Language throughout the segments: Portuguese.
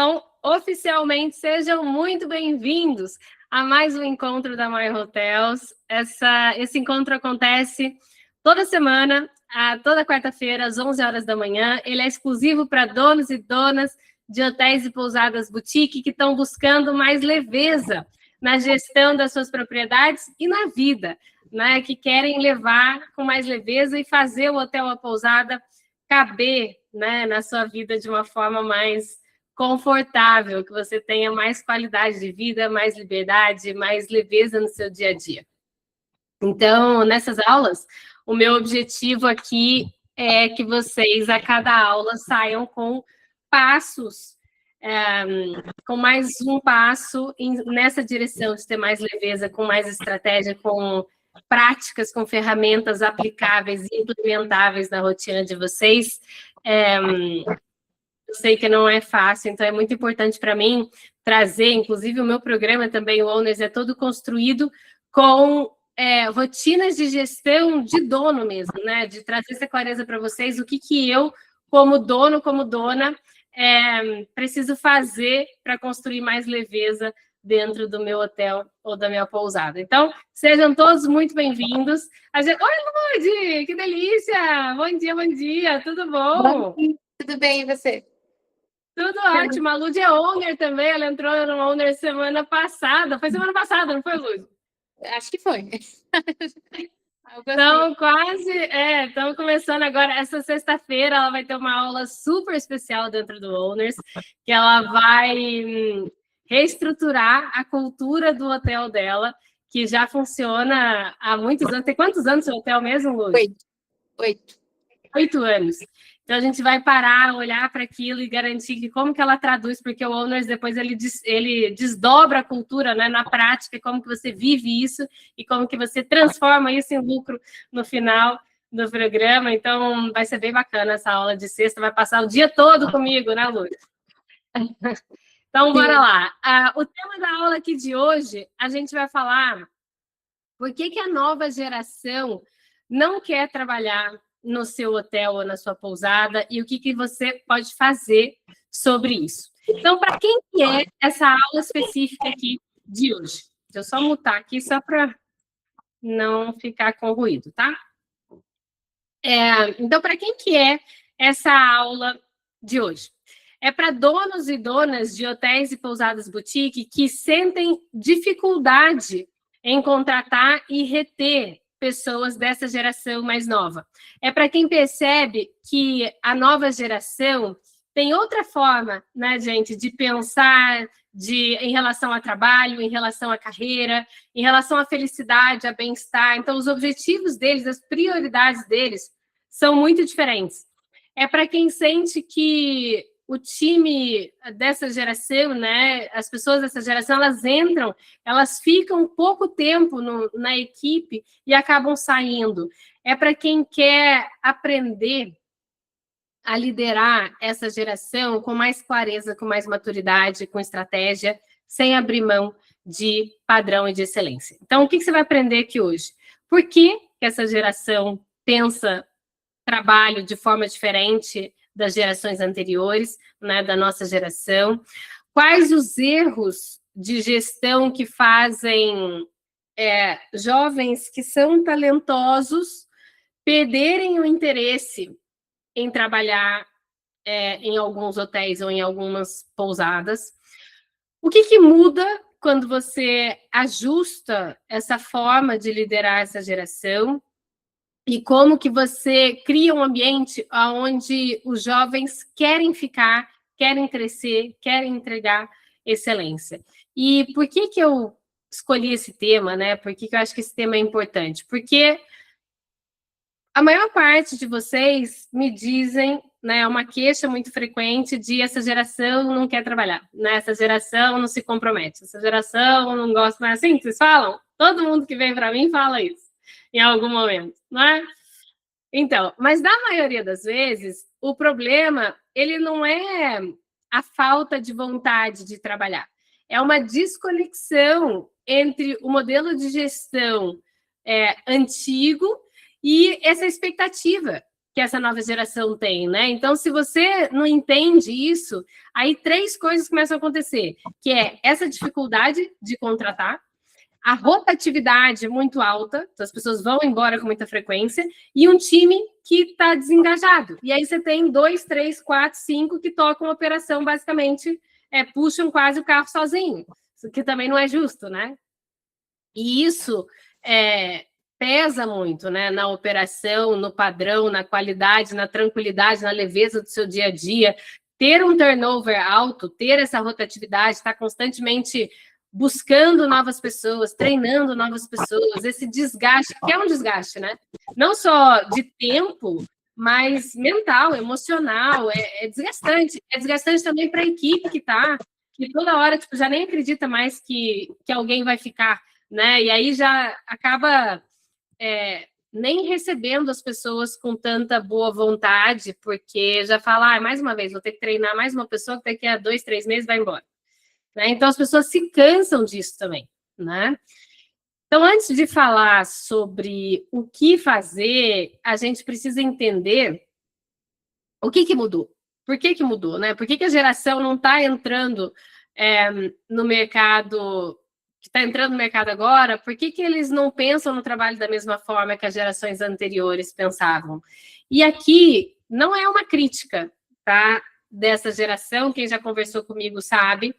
Então, oficialmente, sejam muito bem-vindos a mais um encontro da My Hotels. Esse encontro acontece toda semana, toda quarta-feira, às 11 horas da manhã. Ele é exclusivo para donos e donas de hotéis e pousadas boutique que estão buscando mais leveza na gestão das suas propriedades e na vida, né? Que querem levar com mais leveza e fazer o hotel ou a pousada caber, né, na sua vida de uma forma mais confortável, que você tenha mais qualidade de vida, mais liberdade, mais leveza no seu dia a dia. Então, nessas aulas, o meu objetivo aqui é que vocês, a cada aula, saiam com passos, com mais um passo nessa direção de ter mais leveza, com mais estratégia, com práticas, com ferramentas aplicáveis e implementáveis na rotina de vocês. Eu sei que não é fácil, então é muito importante para mim trazer, inclusive o meu programa também, o Owners, é todo construído com rotinas de gestão de dono mesmo, né? De trazer essa clareza para vocês, o que eu, como dono, como dona, preciso fazer para construir mais leveza dentro do meu hotel ou da minha pousada. Então, sejam todos muito bem-vindos. Oi, Lude! Que delícia! Bom dia, tudo bom? Tudo bem, e você? Tudo ótimo. A Lude é owner também, ela entrou no owner semana passada. Foi semana passada, não foi, Lude? Acho que foi. Então, estamos começando agora. Essa sexta-feira ela vai ter uma aula super especial dentro do Owners, que ela vai reestruturar a cultura do hotel dela, que já funciona há muitos anos. Tem quantos anos o seu hotel mesmo, Lude? 8. 8 anos. Então, a gente vai parar, olhar para aquilo e garantir que como que ela traduz, porque o Owners depois ele desdobra a cultura, né, na prática, como que você vive isso e como que você transforma isso em lucro no final do programa. Então, vai ser bem bacana essa aula de sexta, vai passar o dia todo comigo, né, Lu? Então, bora lá. O tema da aula aqui de hoje, a gente vai falar por que a nova geração não quer trabalhar no seu hotel ou na sua pousada e o que você pode fazer sobre isso. Então, para quem que é essa aula específica aqui de hoje? Deixa eu só mutar aqui só para não ficar com ruído, tá? Então, para quem que é essa aula de hoje? É para donos e donas de hotéis e pousadas boutique que sentem dificuldade em contratar e reter pessoas dessa geração mais nova. É para quem percebe que a nova geração tem outra forma, né, gente, de pensar em relação ao trabalho, em relação à carreira, em relação à felicidade, a bem-estar. Então, os objetivos deles, as prioridades deles são muito diferentes. É para quem sente que o time dessa geração, né, as pessoas dessa geração, elas entram, elas ficam pouco tempo na equipe e acabam saindo. É para quem quer aprender a liderar essa geração com mais clareza, com mais maturidade, com estratégia, sem abrir mão de padrão e de excelência. Então, o que você vai aprender aqui hoje? Por que essa geração pensa trabalho de forma diferente das gerações anteriores, né, da nossa geração? Quais os erros de gestão que fazem jovens que são talentosos perderem o interesse em trabalhar em alguns hotéis ou em algumas pousadas? O que muda quando você ajusta essa forma de liderar essa geração? E como que você cria um ambiente onde os jovens querem ficar, querem crescer, querem entregar excelência? E por que eu escolhi esse tema, né? Por que eu acho que esse tema é importante? Porque a maior parte de vocês me dizem, né, uma queixa muito frequente de essa geração não quer trabalhar, né? Essa geração não se compromete, essa geração não gosta, não é assim que vocês falam? Todo mundo que vem para mim fala isso em algum momento, não é? Então, mas na maioria das vezes, o problema, ele não é a falta de vontade de trabalhar, é uma desconexão entre o modelo de gestão antigo e essa expectativa que essa nova geração tem, né? Então, se você não entende isso, aí 3 coisas começam a acontecer, que é essa dificuldade de contratar, a rotatividade muito alta, então as pessoas vão embora com muita frequência, e um time que está desengajado. E aí você tem 2, 3, 4, 5 que tocam a operação, basicamente, puxam quase o carro sozinho, que também não é justo, né? E isso pesa muito, né? Na operação, no padrão, na qualidade, na tranquilidade, na leveza do seu dia a dia. Ter um turnover alto, ter essa rotatividade, estar constantemente buscando novas pessoas, treinando novas pessoas, esse desgaste, que é um desgaste, né? Não só de tempo, mas mental, emocional, é desgastante. É desgastante também para a equipe que toda hora tipo, já nem acredita mais que alguém vai ficar, né? E aí já acaba nem recebendo as pessoas com tanta boa vontade, porque já fala, mais uma vez, vou ter que treinar mais uma pessoa que daqui a 2, 3 meses vai embora. Né? Então, as pessoas se cansam disso também, né? Então, antes de falar sobre o que fazer, a gente precisa entender o que mudou. Por que mudou, né? Por que a geração não está entrando no mercado, que está entrando no mercado agora? Por que eles não pensam no trabalho da mesma forma que as gerações anteriores pensavam? E aqui não é uma crítica, tá? Dessa geração, quem já conversou comigo sabe.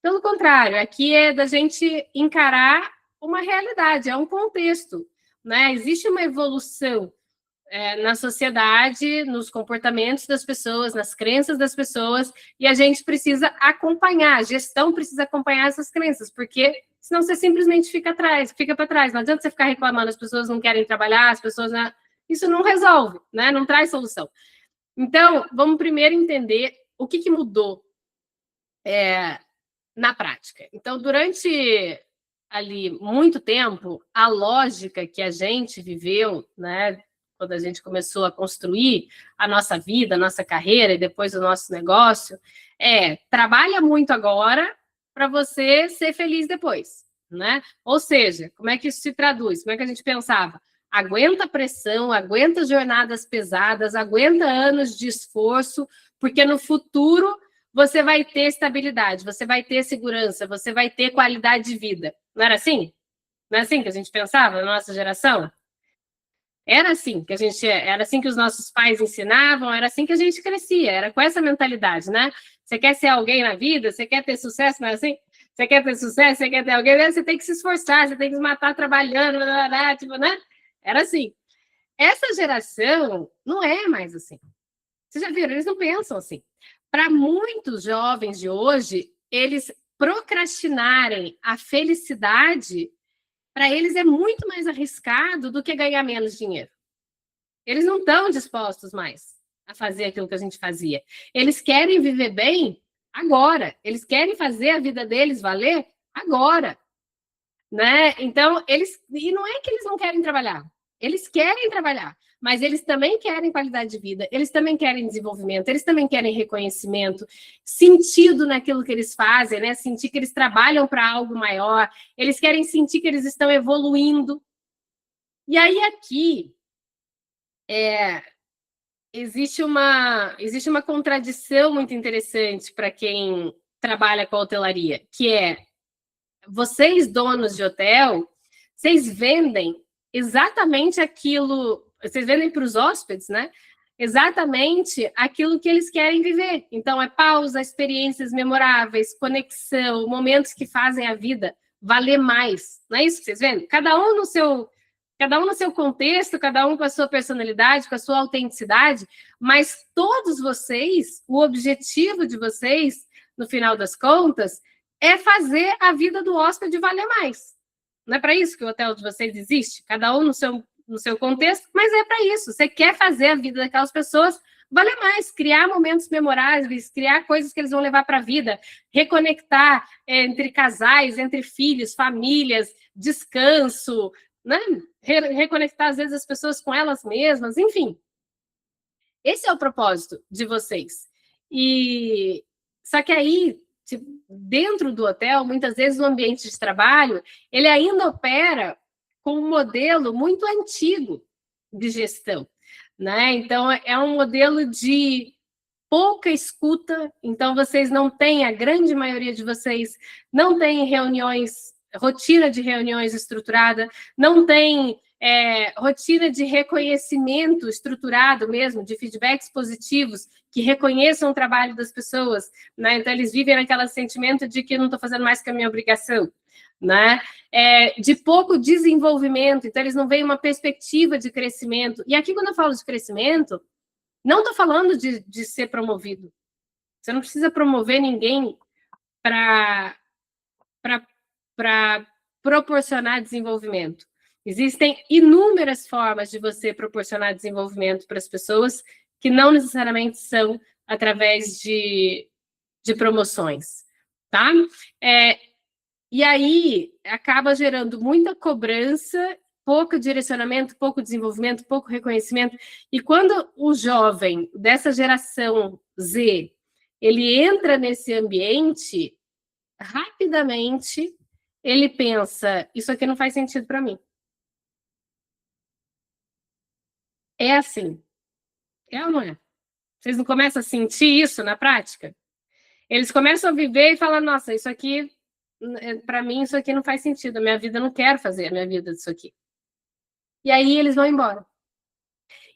Pelo contrário, aqui é da gente encarar uma realidade, é um contexto, né? Existe uma evolução na sociedade, nos comportamentos das pessoas, nas crenças das pessoas, e a gente precisa acompanhar, a gestão precisa acompanhar essas crenças, porque senão você simplesmente fica para trás. Não adianta você ficar reclamando, as pessoas não querem trabalhar, as pessoas não... Isso não resolve, né? Não traz solução. Então, vamos primeiro entender o que mudou na prática. Então, durante ali muito tempo, a lógica que a gente viveu, né, quando a gente começou a construir a nossa vida, a nossa carreira e depois o nosso negócio, trabalha muito agora para você ser feliz depois, né? Ou seja, como é que isso se traduz? Como é que a gente pensava? Aguenta pressão, aguenta jornadas pesadas, aguenta anos de esforço, porque no futuro você vai ter estabilidade, você vai ter segurança, você vai ter qualidade de vida. Não era assim? Não é assim que a gente pensava na nossa geração? Era assim que os nossos pais ensinavam, era assim que a gente crescia, era com essa mentalidade, né? Você quer ser alguém na vida, você quer ter sucesso, não é assim? Você quer ter sucesso, você quer ter alguém, você tem que se esforçar, você tem que se matar trabalhando, tipo, né? Era assim. Essa geração não é mais assim. Vocês já viram? Eles não pensam assim. Para muitos jovens de hoje, eles procrastinarem a felicidade, para eles é muito mais arriscado do que ganhar menos dinheiro. Eles não estão dispostos mais a fazer aquilo que a gente fazia. Eles querem viver bem agora. Eles querem fazer a vida deles valer agora. Né? Então, e não é que eles não querem trabalhar. Eles querem trabalhar, mas eles também querem qualidade de vida, eles também querem desenvolvimento, eles também querem reconhecimento, sentido naquilo que eles fazem, né? Sentir que eles trabalham para algo maior, eles querem sentir que eles estão evoluindo. E aí aqui existe uma contradição muito interessante para quem trabalha com a hotelaria, que é vocês, donos de hotel, vocês vendem exatamente aquilo, vocês vendem para os hóspedes, né? Exatamente aquilo que eles querem viver. Então, pausa, experiências memoráveis, conexão, momentos que fazem a vida valer mais. Não é isso que vocês vendem? Cada um no seu contexto, cada um com a sua personalidade, com a sua autenticidade, mas todos vocês, o objetivo de vocês, no final das contas, é fazer a vida do hóspede valer mais. Não é para isso que o hotel de vocês existe? Cada um no seu contexto, mas é para isso. Você quer fazer a vida daquelas pessoas valer mais, criar momentos memoráveis, criar coisas que eles vão levar para a vida, reconectar entre casais, entre filhos, famílias, descanso, né? Reconectar, às vezes, as pessoas com elas mesmas, enfim. Esse é o propósito de vocês. Só que aí, dentro do hotel, muitas vezes o ambiente de trabalho, ele ainda opera com um modelo muito antigo de gestão. né? Então, é um modelo de pouca escuta, então vocês não têm, a grande maioria de vocês não tem reuniões, rotina de reuniões estruturada, não tem rotina de reconhecimento estruturado mesmo, de feedbacks positivos, que reconheçam o trabalho das pessoas, né? Então eles vivem naquele sentimento de que não estou fazendo mais que a minha obrigação, né? De pouco desenvolvimento, então eles não veem uma perspectiva de crescimento. E aqui, quando eu falo de crescimento, não estou falando de ser promovido. Você não precisa promover ninguém para proporcionar desenvolvimento. Existem inúmeras formas de você proporcionar desenvolvimento para as pessoas que não necessariamente são através de promoções, tá? E aí acaba gerando muita cobrança, pouco direcionamento, pouco desenvolvimento, pouco reconhecimento. E quando o jovem dessa geração Z, ele entra nesse ambiente, rapidamente ele pensa, isso aqui não faz sentido para mim. É assim. É ou não é? Vocês não começam a sentir isso na prática? Eles começam a viver e falam, nossa, isso aqui, para mim, isso aqui não faz sentido. A minha vida, eu não quero fazer a minha vida disso aqui. E aí eles vão embora.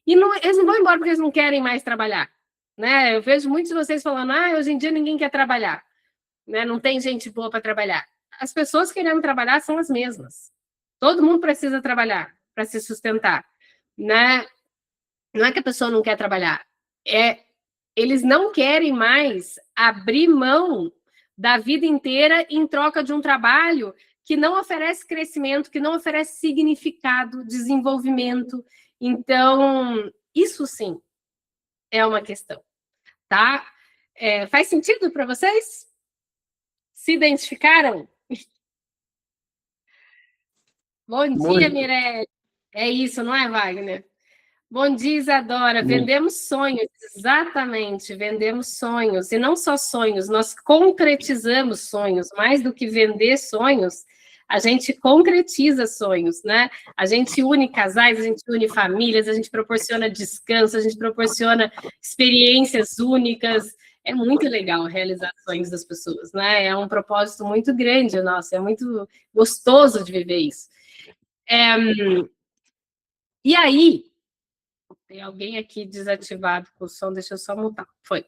E não, eles não vão embora porque eles não querem mais trabalhar, né? Eu vejo muitos de vocês falando, hoje em dia ninguém quer trabalhar, né? Não tem gente boa para trabalhar. As pessoas querendo trabalhar são as mesmas. Todo mundo precisa trabalhar para se sustentar, né? Não é que a pessoa não quer trabalhar, eles não querem mais abrir mão da vida inteira em troca de um trabalho que não oferece crescimento, que não oferece significado, desenvolvimento. Então, isso sim é uma questão, tá? Faz sentido para vocês? Se identificaram? Bom dia, Mirelle. É isso, não é, Wagner? Bom dia, Isadora. Vendemos sonhos, exatamente, vendemos sonhos. E não só sonhos, nós concretizamos sonhos. Mais do que vender sonhos, a gente concretiza sonhos, né? A gente une casais, a gente une famílias, a gente proporciona descanso, a gente proporciona experiências únicas. É muito legal realizar sonhos das pessoas, né? É um propósito muito grande, nossa, é muito gostoso de viver isso. E aí, tem alguém aqui desativado com o som, deixa eu só mutar. Foi.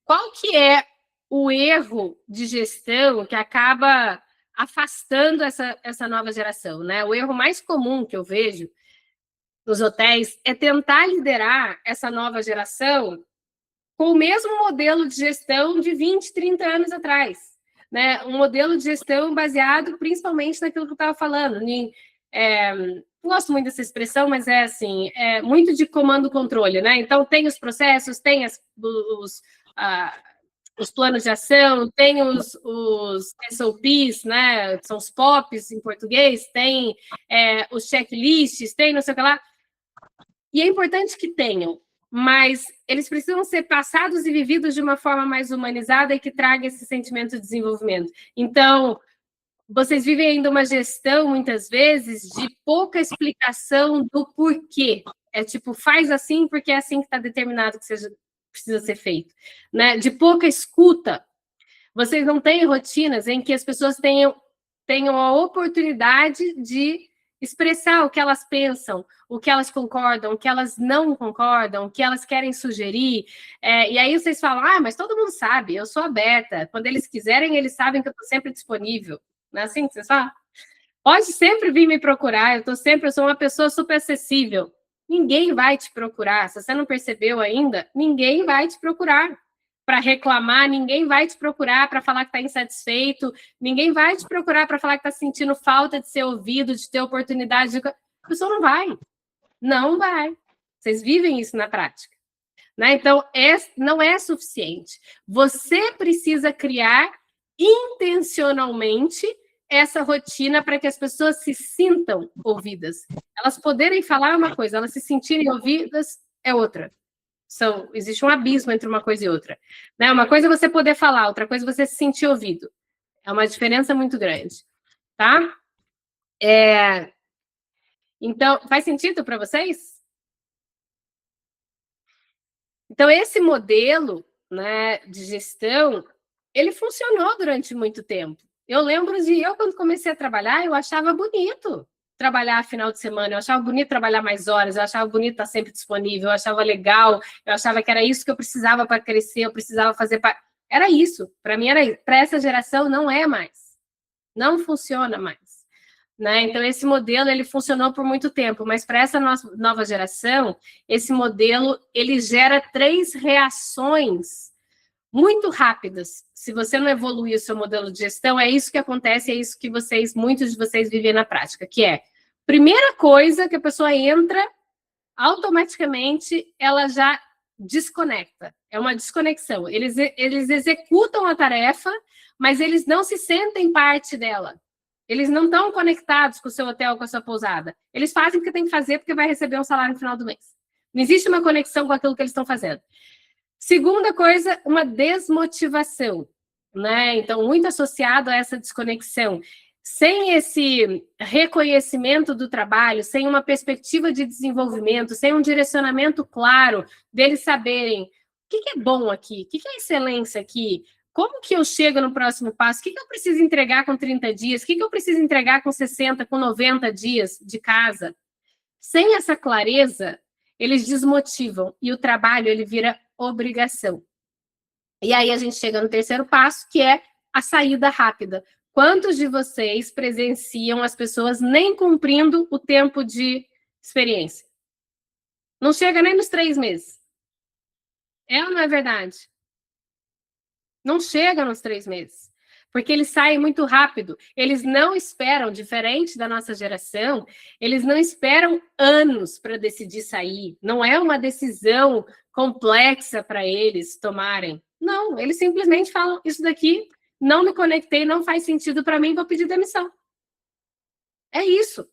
Qual que é o erro de gestão que acaba afastando essa nova geração, né? O erro mais comum que eu vejo nos hotéis é tentar liderar essa nova geração com o mesmo modelo de gestão de 20, 30 anos atrás, né? Um modelo de gestão baseado principalmente naquilo que eu estava falando, não gosto muito dessa expressão, mas é assim, muito de comando-controle, né? Então, tem os processos, tem os planos de ação, tem os SOPs, né? São os POPs em português, tem os checklists, tem não sei o que lá. E é importante que tenham, mas eles precisam ser passados e vividos de uma forma mais humanizada e que traga esse sentimento de desenvolvimento. Então, vocês vivem ainda uma gestão, muitas vezes, de pouca explicação do porquê. É tipo, faz assim porque é assim que está determinado que precisa ser feito, né? De pouca escuta. Vocês não têm rotinas em que as pessoas tenham a oportunidade de expressar o que elas pensam, o que elas concordam, o que elas não concordam, o que elas querem sugerir. E aí vocês falam, mas todo mundo sabe, eu sou aberta. Quando eles quiserem, eles sabem que eu estou sempre disponível. Não é assim que vocês falam? Pode sempre vir me procurar, eu sou uma pessoa super acessível. Ninguém vai te procurar. Se você não percebeu ainda, ninguém vai te procurar para reclamar, ninguém vai te procurar para falar que está insatisfeito, ninguém vai te procurar para falar que está sentindo falta de ser ouvido, de ter oportunidade. A pessoa não vai. Não vai. Vocês vivem isso na prática, né? Então, não é suficiente. Você precisa criar intencionalmente essa rotina para que as pessoas se sintam ouvidas. Elas poderem falar uma coisa, elas se sentirem ouvidas é outra. Existe um abismo entre uma coisa e outra, né? Uma coisa é você poder falar, outra coisa é você se sentir ouvido. É uma diferença muito grande, tá? Então, faz sentido para vocês? Então, esse modelo, né, de gestão, ele funcionou durante muito tempo. Eu lembro de quando comecei a trabalhar, eu achava bonito trabalhar final de semana, eu achava bonito trabalhar mais horas, eu achava bonito estar sempre disponível, eu achava legal, eu achava que era isso que eu precisava para crescer, eu precisava fazer... Era isso, para mim era isso. Para essa geração não é mais, não funciona mais. Né? Então, esse modelo ele funcionou por muito tempo, mas para essa nova geração, esse modelo ele gera 3 reações muito rápidas. Se você não evoluir o seu modelo de gestão, é isso que acontece, é isso que muitos de vocês vivem na prática, que é, primeira coisa que a pessoa entra, automaticamente ela já desconecta. É uma desconexão. Eles executam a tarefa, mas eles não se sentem parte dela. Eles não estão conectados com o seu hotel, com a sua pousada. Eles fazem porque tem que fazer, porque vai receber um salário no final do mês. Não existe uma conexão com aquilo que eles estão fazendo. Segunda coisa, uma desmotivação, né? Então, muito associado a essa desconexão. Sem esse reconhecimento do trabalho, sem uma perspectiva de desenvolvimento, sem um direcionamento claro deles saberem o que é bom aqui, o que é excelência aqui, como que eu chego no próximo passo, o que eu preciso entregar com 30 dias, o que eu preciso entregar com 60, com 90 dias de casa. Sem essa clareza, eles desmotivam e o trabalho ele vira obrigação. E aí a gente chega no terceiro passo, que é a saída rápida. Quantos de vocês presenciam as pessoas nem cumprindo o tempo de experiência? Não chega nem nos 3 meses. É ou não é verdade? Não chega nos 3 meses. Porque eles saem muito rápido. Eles não esperam, diferente da nossa geração, eles não esperam anos para decidir sair. Não é uma decisão complexa para eles tomarem. Não, eles simplesmente falam, isso daqui não me conectei, não faz sentido para mim, vou pedir demissão. É isso.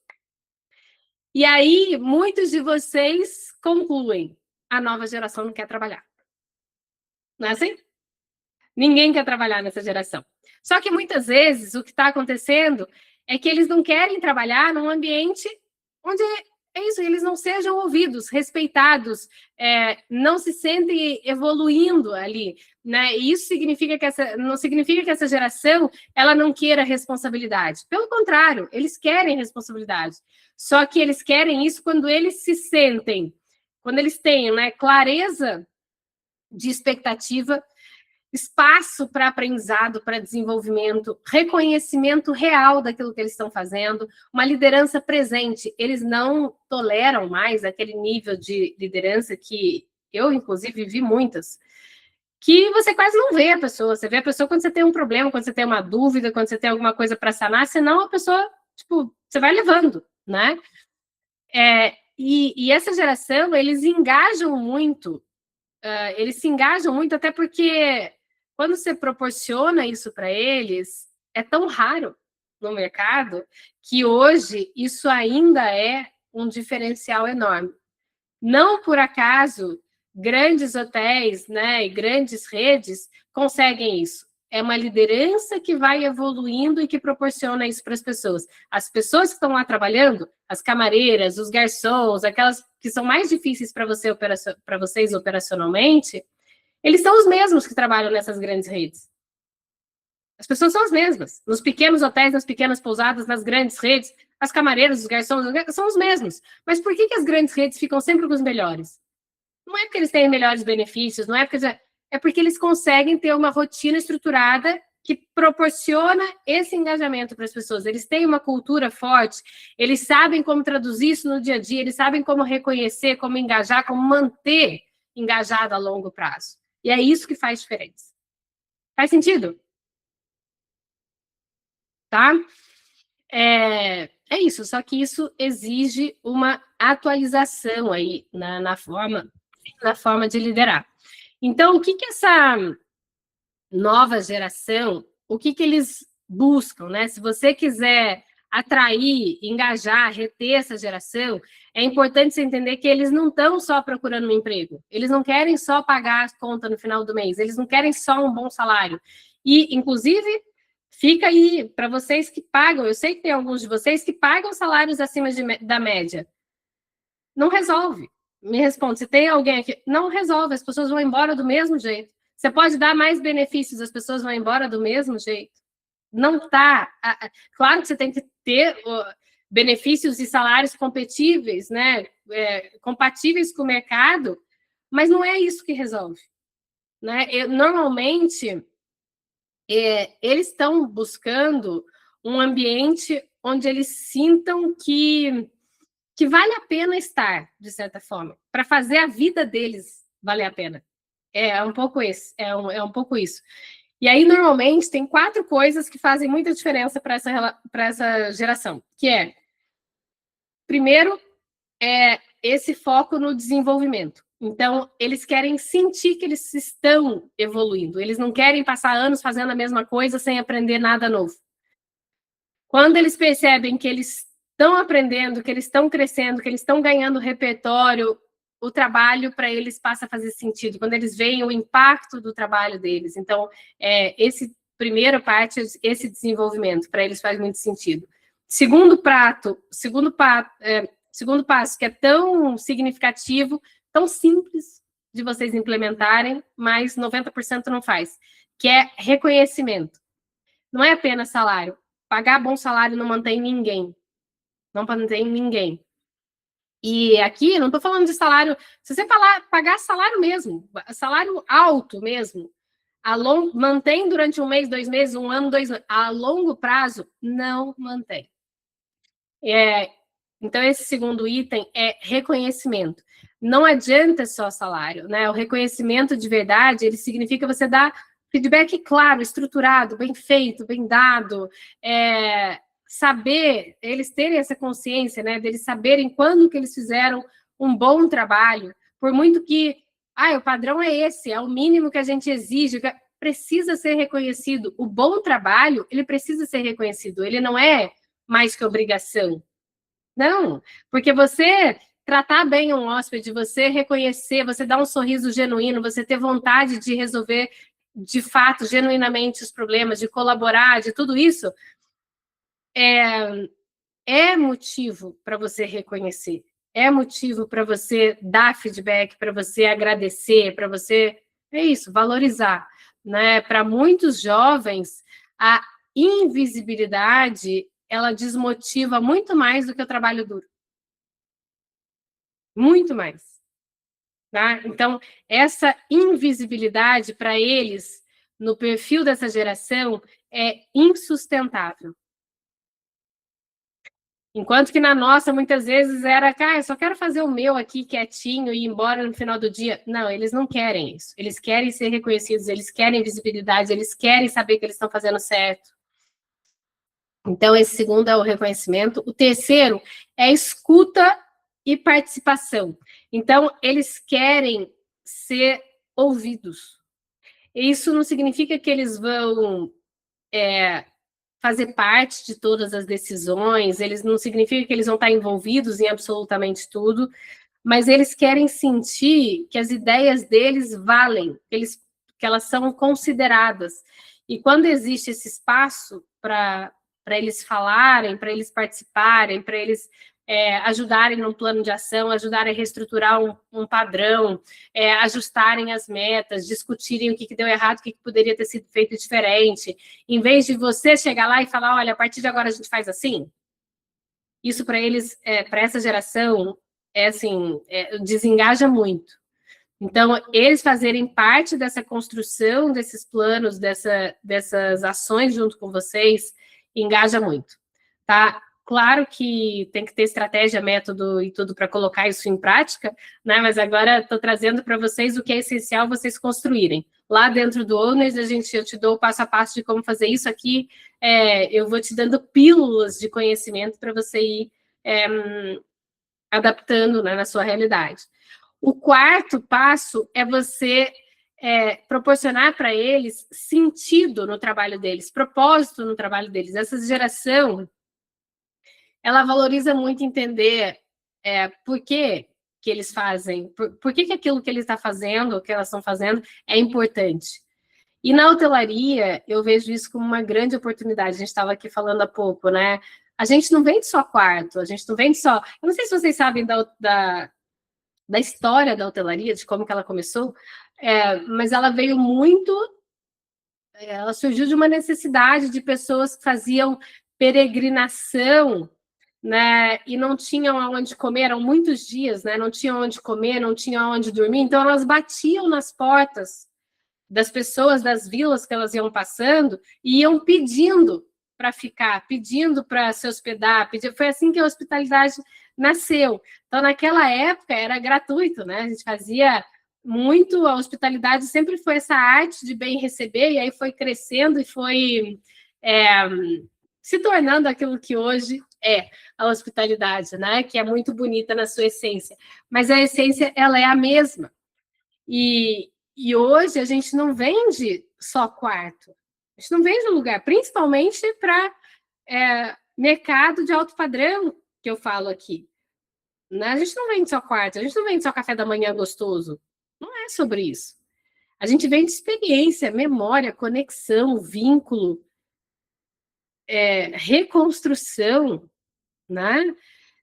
E aí, muitos de vocês concluem, a nova geração não quer trabalhar. Não é assim? Ninguém quer trabalhar nessa geração. Só que muitas vezes o que está acontecendo é que eles não querem trabalhar num ambiente onde é isso, eles não sejam ouvidos, respeitados, não se sentem evoluindo ali, né? E isso significa que não significa que essa geração ela não queira responsabilidade. Pelo contrário, eles querem responsabilidade. Só que eles querem isso quando eles se sentem, quando eles têm, né, clareza de expectativa, espaço para aprendizado, para desenvolvimento, reconhecimento real daquilo que eles estão fazendo, uma liderança presente. Eles não toleram mais aquele nível de liderança que eu, inclusive, vi muitas, que você quase não vê a pessoa. Você vê a pessoa quando você tem um problema, quando você tem uma dúvida, quando você tem alguma coisa para sanar, senão a pessoa, tipo, você vai levando, né? E essa geração, eles engajam muito, eles se engajam muito, até porque quando você proporciona isso para eles, é tão raro no mercado que hoje isso ainda é um diferencial enorme. Não por acaso grandes hotéis, né, e grandes redes conseguem isso. É uma liderança que vai evoluindo e que proporciona isso para as pessoas. As pessoas que estão lá trabalhando, as camareiras, os garçons, aquelas que são mais difíceis para vocês operacionalmente, eles são os mesmos que trabalham nessas grandes redes. As pessoas são as mesmas. Nos pequenos hotéis, nas pequenas pousadas, nas grandes redes, as camareiras, os garçons, são os mesmos. Mas por que as grandes redes ficam sempre com os melhores? Não é porque eles têm melhores benefícios, não é porque... É porque eles conseguem ter uma rotina estruturada que proporciona esse engajamento para as pessoas. Eles têm uma cultura forte, eles sabem como traduzir isso no dia a dia, eles sabem como reconhecer, como engajar, como manter engajado a longo prazo. E é isso que faz diferença. Faz sentido? Tá? É isso, só que isso exige uma atualização aí na forma de liderar. Então, o que essa nova geração, o que eles buscam, né? Se você quiser atrair, engajar, reter essa geração, é importante você entender que eles não estão só procurando um emprego, eles não querem só pagar as contas no final do mês, eles não querem só um bom salário. E, inclusive, fica aí para vocês que pagam, eu sei que tem alguns de vocês que pagam salários acima da média. Não resolve. Me responde, se tem alguém aqui, não resolve, as pessoas vão embora do mesmo jeito. Você pode dar mais benefícios, as pessoas vão embora do mesmo jeito. Não tá. Claro que você tem que ter benefícios e salários compatíveis, né? Compatíveis com o mercado, mas não é isso que resolve. Né? Normalmente, eles estão buscando um ambiente onde eles sintam que vale a pena estar, de certa forma, para fazer a vida deles valer a pena. É um pouco isso. Um pouco isso. E aí, normalmente, tem 4 coisas que fazem muita diferença para essa geração, que é, primeiro, esse foco no desenvolvimento. Então, eles querem sentir que eles estão evoluindo. Eles não querem passar anos fazendo a mesma coisa sem aprender nada novo. Quando eles percebem que eles estão aprendendo, que eles estão crescendo, que eles estão ganhando repertório, o trabalho para eles passa a fazer sentido. Quando eles veem o impacto do trabalho deles. Então, esse primeira parte, esse desenvolvimento, para eles faz muito sentido. Segundo passo, que é tão significativo, tão simples de vocês implementarem, mas 90% não faz, que é reconhecimento. Não é apenas salário. Pagar bom salário não mantém ninguém. Não mantém ninguém. E aqui, não estou falando de salário... Se você pagar salário mesmo, salário alto mesmo, mantém durante 1 mês, 2 meses, 1 ano, 2 anos. A longo prazo, não mantém. Então, esse segundo item é reconhecimento. Não adianta só salário, né? O reconhecimento de verdade, ele significa você dar feedback claro, estruturado, bem feito, bem dado, saber, eles terem essa consciência, né? Deles saberem quando que eles fizeram um bom trabalho, por muito que, o padrão é esse, é o mínimo que a gente exige, precisa ser reconhecido. O bom trabalho, ele precisa ser reconhecido, ele não é mais que obrigação. Não, porque você tratar bem um hóspede, você reconhecer, você dar um sorriso genuíno, você ter vontade de resolver, de fato, genuinamente os problemas, de colaborar, de tudo isso, é motivo para você reconhecer, é motivo para você dar feedback, para você agradecer, para você, valorizar. Né? Para muitos jovens, a invisibilidade ela desmotiva muito mais do que o trabalho duro. Muito mais. Tá? Então, essa invisibilidade para eles, no perfil dessa geração, é insustentável. Enquanto que na nossa, muitas vezes, era, eu só quero fazer o meu aqui quietinho e ir embora no final do dia. Não, eles não querem isso. Eles querem ser reconhecidos, eles querem visibilidade, eles querem saber que eles estão fazendo certo. Então, esse segundo é o reconhecimento. O terceiro é escuta e participação. Então, eles querem ser ouvidos. Isso não significa que eles vão fazer parte de todas as decisões, eles não significa que eles vão estar envolvidos em absolutamente tudo, mas eles querem sentir que as ideias deles valem, que elas são consideradas. E quando existe esse espaço para eles falarem, para eles participarem, para eles ajudarem num plano de ação, ajudarem a reestruturar um padrão, ajustarem as metas, discutirem o que deu errado, o que poderia ter sido feito diferente, em vez de você chegar lá e falar, olha, a partir de agora a gente faz assim. Isso para eles, para essa geração, desengaja muito. Então, eles fazerem parte dessa construção, desses planos, dessas ações junto com vocês, engaja muito, tá? Claro que tem que ter estratégia, método e tudo para colocar isso em prática, né? Mas agora estou trazendo para vocês o que é essencial vocês construírem. Lá dentro do Owners, eu te dou o passo a passo de como fazer isso aqui. Eu vou te dando pílulas de conhecimento para você ir adaptando, né, na sua realidade. O quarto passo é você proporcionar para eles sentido no trabalho deles, propósito no trabalho deles. Essa geração, ela valoriza muito entender por que eles fazem, por que aquilo que ele está fazendo, o que elas estão fazendo, é importante. E na hotelaria, eu vejo isso como uma grande oportunidade. A gente estava aqui falando há pouco, né? A gente não vende só quarto, a gente não vende só... Eu não sei se vocês sabem da da história da hotelaria, de como que ela começou, mas ela veio muito... Ela surgiu de uma necessidade de pessoas que faziam peregrinação, né, e não tinham aonde comer, eram muitos dias, né, não tinham onde comer, não tinham aonde dormir, então elas batiam nas portas das pessoas das vilas que elas iam passando e iam pedindo para ficar, pedindo para se hospedar, foi assim que a hospitalidade nasceu. Então, naquela época, era gratuito, né, a gente fazia muito, a hospitalidade sempre foi essa arte de bem receber, e aí foi crescendo e foi se tornando aquilo que hoje é a hospitalidade, né? Que é muito bonita na sua essência. Mas a essência, ela é a mesma. E hoje a gente não vende só quarto. A gente não vende lugar, principalmente para mercado de alto padrão, que eu falo aqui. Né? A gente não vende só quarto, a gente não vende só café da manhã gostoso. Não é sobre isso. A gente vende experiência, memória, conexão, vínculo, reconstrução, né?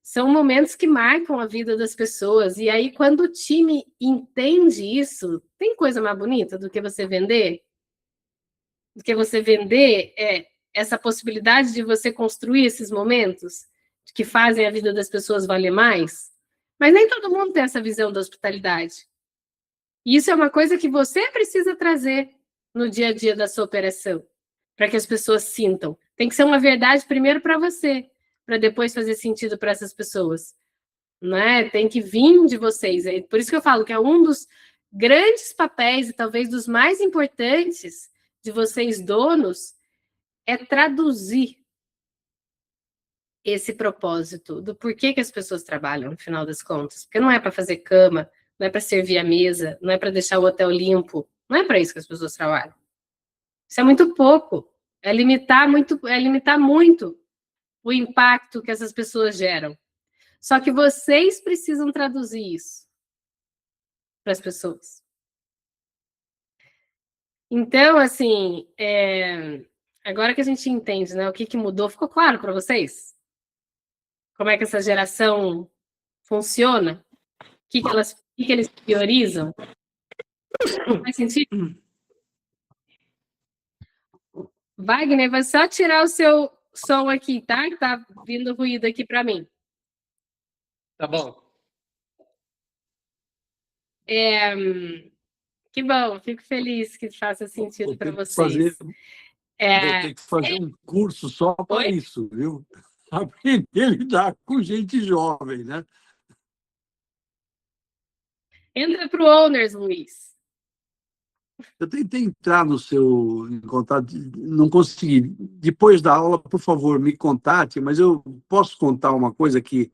São momentos que marcam a vida das pessoas. E aí, quando o time entende isso, tem coisa mais bonita do que você vender? Do que você vender essa possibilidade de você construir esses momentos que fazem a vida das pessoas valer mais? Mas nem todo mundo tem essa visão da hospitalidade. E isso é uma coisa que você precisa trazer no dia a dia da sua operação, para que as pessoas sintam. Tem que ser uma verdade primeiro para você, para depois fazer sentido para essas pessoas. Não é? Tem que vir de vocês. É por isso que eu falo que é um dos grandes papéis, e talvez dos mais importantes de vocês, donos, é traduzir esse propósito do porquê que as pessoas trabalham, no final das contas. Porque não é para fazer cama, não é para servir a mesa, não é para deixar o hotel limpo, não é para isso que as pessoas trabalham. Isso é muito pouco. É limitar muito o impacto que essas pessoas geram. Só que vocês precisam traduzir isso para as pessoas. Então, assim, agora que a gente entende, né, o que mudou, ficou claro para vocês? Como é que essa geração funciona? O que eles priorizam? Faz sentido? Wagner, vai só tirar o seu som aqui, tá? Que tá vindo ruído aqui para mim. Tá bom. Que bom, fico feliz que faça sentido para vocês. Vou ter que fazer um curso só para isso, viu? Aprender a lidar com gente jovem, né? Entra para o Owners, Luiz. Eu tentei entrar no seu em contato, não consegui. Depois da aula, por favor, me contate, mas eu posso contar uma coisa que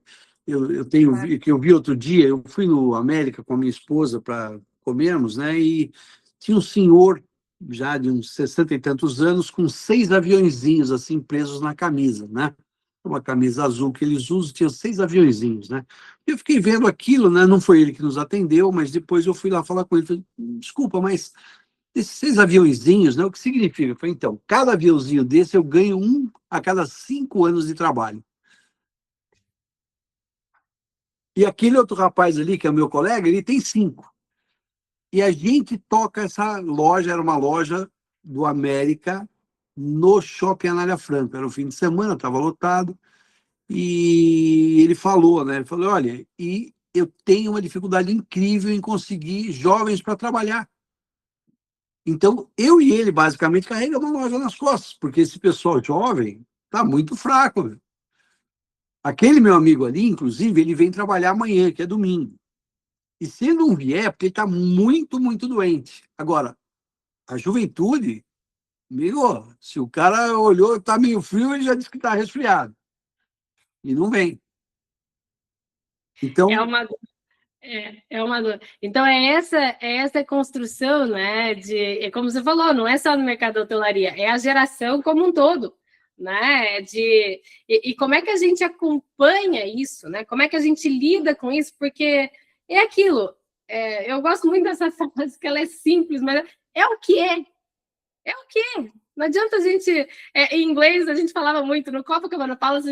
que eu vi outro dia. Eu fui no América com a minha esposa para comermos, né? E tinha um senhor já de uns 60 e tantos anos com 6 aviõezinhos assim presos na camisa, né? Uma camisa azul que eles usam, tinha 6 aviõezinhos, né? Eu fiquei vendo aquilo, né? Não foi ele que nos atendeu, mas depois eu fui lá falar com ele. Falei, desculpa, mas esses 6 aviõezinhos, né? O que significa? Eu falei, então, cada aviãozinho desse eu ganho um a cada 5 anos de trabalho. E aquele outro rapaz ali, que é meu colega, ele tem 5. E a gente toca essa loja, era uma loja do América, no Shopping Anália Franco. Era o fim de semana, estava lotado. E ele falou, né? Ele falou, olha, e eu tenho uma dificuldade incrível em conseguir jovens para trabalhar. Então, eu e ele, basicamente, carregamos uma loja nas costas, porque esse pessoal jovem está muito fraco. Né? Aquele meu amigo ali, inclusive, ele vem trabalhar amanhã, que é domingo. E se ele não vier, é porque ele está muito, muito doente. Agora, a juventude, amigo, se o cara olhou, está meio frio, ele já disse que está resfriado. E não vem. Então... É uma dor. Então, essa construção, né? Como você falou, não é só no mercado da hotelaria, é a geração como um todo. Né? E como é que a gente acompanha isso, né? Como é que a gente lida com isso? Porque é aquilo. Eu gosto muito dessa frase, que ela é simples, mas é o que é. É o que é. Não adianta a gente... em inglês, a gente falava muito, no Copacabana Palace,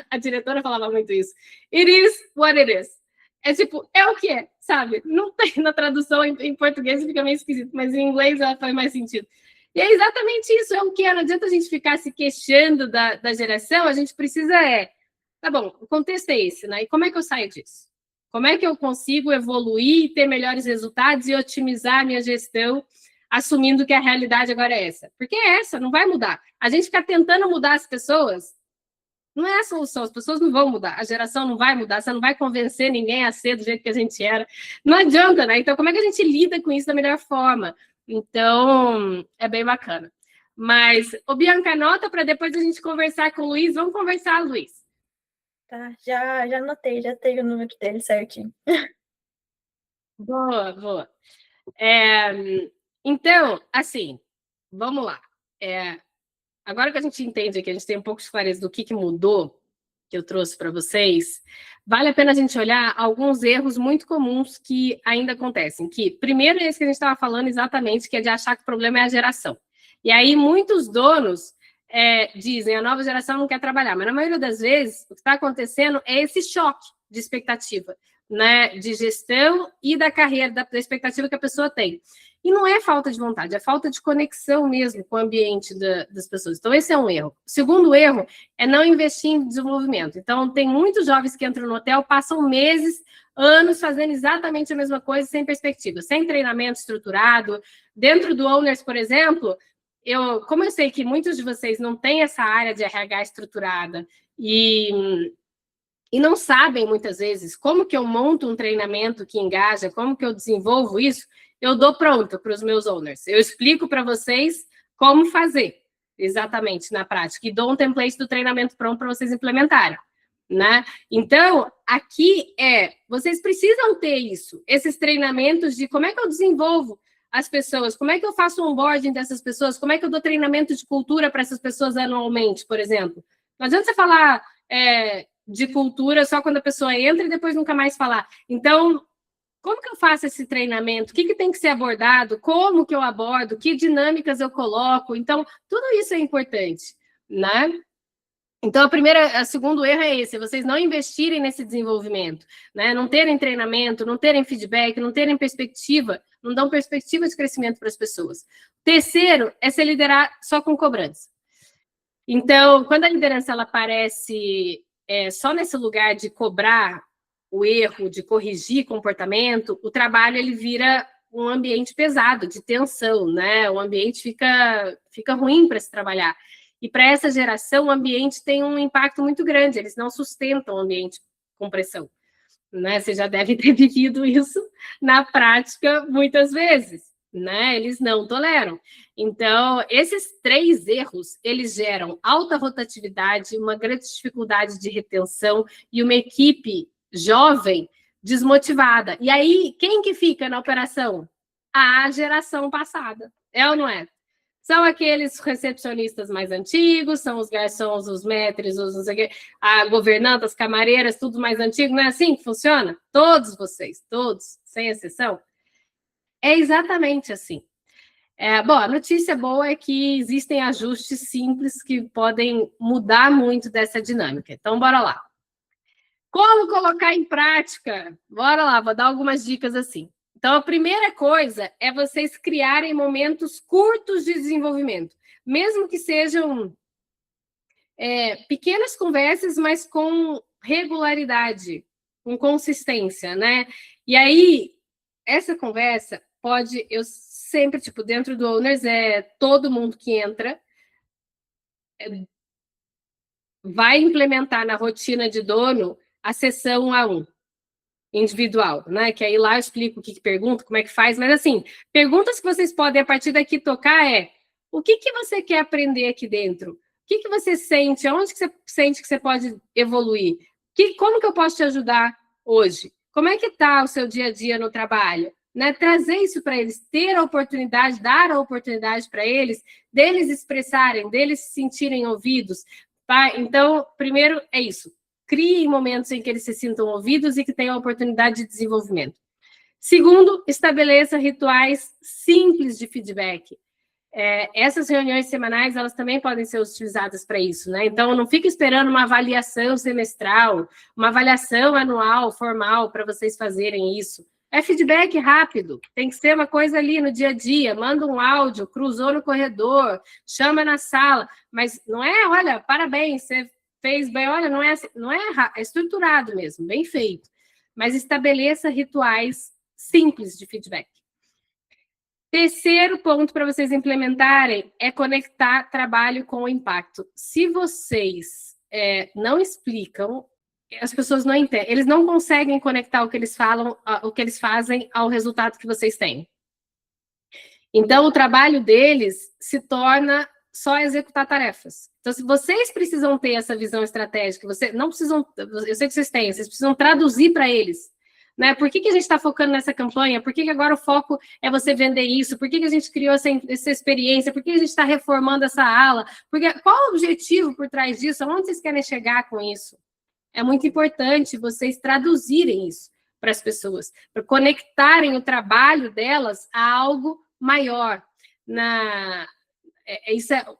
a diretora falava muito isso. It is what it is. É tipo, é o que é, sabe? Não tem na tradução em português, fica meio esquisito, mas em inglês ela faz mais sentido. E é exatamente isso, é o que é. Não adianta a gente ficar se queixando da geração, a gente precisa tá bom, o contexto é esse, né? E como é que eu saio disso? Como é que eu consigo evoluir, ter melhores resultados e otimizar a minha gestão, assumindo que a realidade agora é essa? Porque é essa, não vai mudar. A gente fica tentando mudar as pessoas, não é a solução, as pessoas não vão mudar, a geração não vai mudar, você não vai convencer ninguém a ser do jeito que a gente era. Não adianta, né? Então, como é que a gente lida com isso da melhor forma? Então, é bem bacana. Mas, Bianca, anota para depois a gente conversar com o Luiz. Vamos conversar, Luiz. Tá, já anotei, já tenho o número dele certinho. Boa, boa. Então, assim, vamos lá. Agora que a gente entende aqui, a gente tem um pouco de clareza do que mudou, que eu trouxe para vocês, vale a pena a gente olhar alguns erros muito comuns que ainda acontecem. Que, primeiro, é esse que a gente estava falando exatamente, que é de achar que o problema é a geração. E aí, muitos donos dizem, a nova geração não quer trabalhar, mas na maioria das vezes, o que está acontecendo é esse choque de expectativa, né, de gestão e da carreira, da expectativa que a pessoa tem. E não é falta de vontade, é falta de conexão mesmo com o ambiente das pessoas. Então, esse é um erro. O segundo erro é não investir em desenvolvimento. Então, tem muitos jovens que entram no hotel, passam meses, anos fazendo exatamente a mesma coisa, sem perspectiva, sem treinamento estruturado. Dentro do Owners, por exemplo, como eu sei que muitos de vocês não têm essa área de RH estruturada e não sabem, muitas vezes, como que eu monto um treinamento que engaja, como que eu desenvolvo isso, eu dou pronto para os meus owners. Eu explico para vocês como fazer, exatamente, na prática, e dou um template do treinamento pronto para vocês implementarem, né? Então, aqui vocês precisam ter isso, esses treinamentos de como é que eu desenvolvo as pessoas, como é que eu faço o onboarding dessas pessoas, como é que eu dou treinamento de cultura para essas pessoas anualmente, por exemplo. Não adianta você falar de cultura só quando a pessoa entra e depois nunca mais falar. Então, como que eu faço esse treinamento? O que tem que ser abordado? Como que eu abordo? Que dinâmicas eu coloco? Então, tudo isso é importante, né? Então, o segundo erro é esse, vocês não investirem nesse desenvolvimento, né? Não terem treinamento, não terem feedback, não terem perspectiva, não dão perspectiva de crescimento para as pessoas. Terceiro é se liderar só com cobrança. Então, quando a liderança ela aparece só nesse lugar de cobrar o erro, de corrigir comportamento, o trabalho ele vira um ambiente pesado, de tensão, né? O ambiente fica ruim para se trabalhar. E para essa geração, o ambiente tem um impacto muito grande, eles não sustentam o ambiente com pressão, né? Você já deve ter vivido isso na prática muitas vezes, né? Eles não toleram. Então, esses 3 erros, eles geram alta rotatividade, uma grande dificuldade de retenção e uma equipe jovem desmotivada. E aí, quem que fica na operação? A geração passada. É ou não é? São aqueles recepcionistas mais antigos, são os garçons, os maîtres, a governanta, as camareiras, tudo mais antigo. Não é assim que funciona? Todos vocês, todos, sem exceção. É exatamente assim. Bom, a notícia boa é que existem ajustes simples que podem mudar muito dessa dinâmica. Então, bora lá. Como colocar em prática? Bora lá, vou dar algumas dicas assim. Então, a primeira coisa é vocês criarem momentos curtos de desenvolvimento, mesmo que sejam pequenas conversas, mas com regularidade, com consistência, né? E aí, essa conversa eu sempre, dentro do Owners, todo mundo que entra vai implementar na rotina de dono a sessão 1 a 1. Individual, né? Que aí lá eu explico o que pergunta, como é que faz, mas assim, perguntas que vocês podem a partir daqui tocar o que você quer aprender aqui dentro? O que você sente? Onde que você sente que você pode evoluir? Como que eu posso te ajudar hoje? Como é que está o seu dia a dia no trabalho? Né? Trazer isso para eles, ter a oportunidade, dar a oportunidade para eles, deles expressarem, deles se sentirem ouvidos, tá? Então, primeiro é isso. Criem momentos em que eles se sintam ouvidos e que tenham a oportunidade de desenvolvimento. Segundo, estabeleça rituais simples de feedback. essas reuniões semanais, elas também podem ser utilizadas para isso, né? Então, não fique esperando uma avaliação semestral, uma avaliação anual, formal, para vocês fazerem isso. É feedback rápido, tem que ser uma coisa ali no dia a dia, manda um áudio, cruzou no corredor, chama na sala, mas não é, olha, parabéns, você fez bem, olha, não é estruturado mesmo, bem feito, mas estabeleça rituais simples de feedback. Terceiro ponto para vocês implementarem é conectar trabalho com o impacto. Se vocês não explicam, as pessoas não entendem, eles não conseguem conectar o que eles falam, o que eles fazem ao resultado que vocês têm. Então, o trabalho deles se torna só executar tarefas. Então, se vocês precisam ter essa visão estratégica, vocês não precisam, eu sei que vocês têm, vocês precisam traduzir para eles, né? Por que a gente está focando nessa campanha? Por que agora o foco é você vender isso? Por que a gente criou essa experiência? Por que a gente está reformando essa ala? Qual o objetivo por trás disso? Aonde vocês querem chegar com isso? É muito importante vocês traduzirem isso para as pessoas, para conectarem o trabalho delas a algo maior.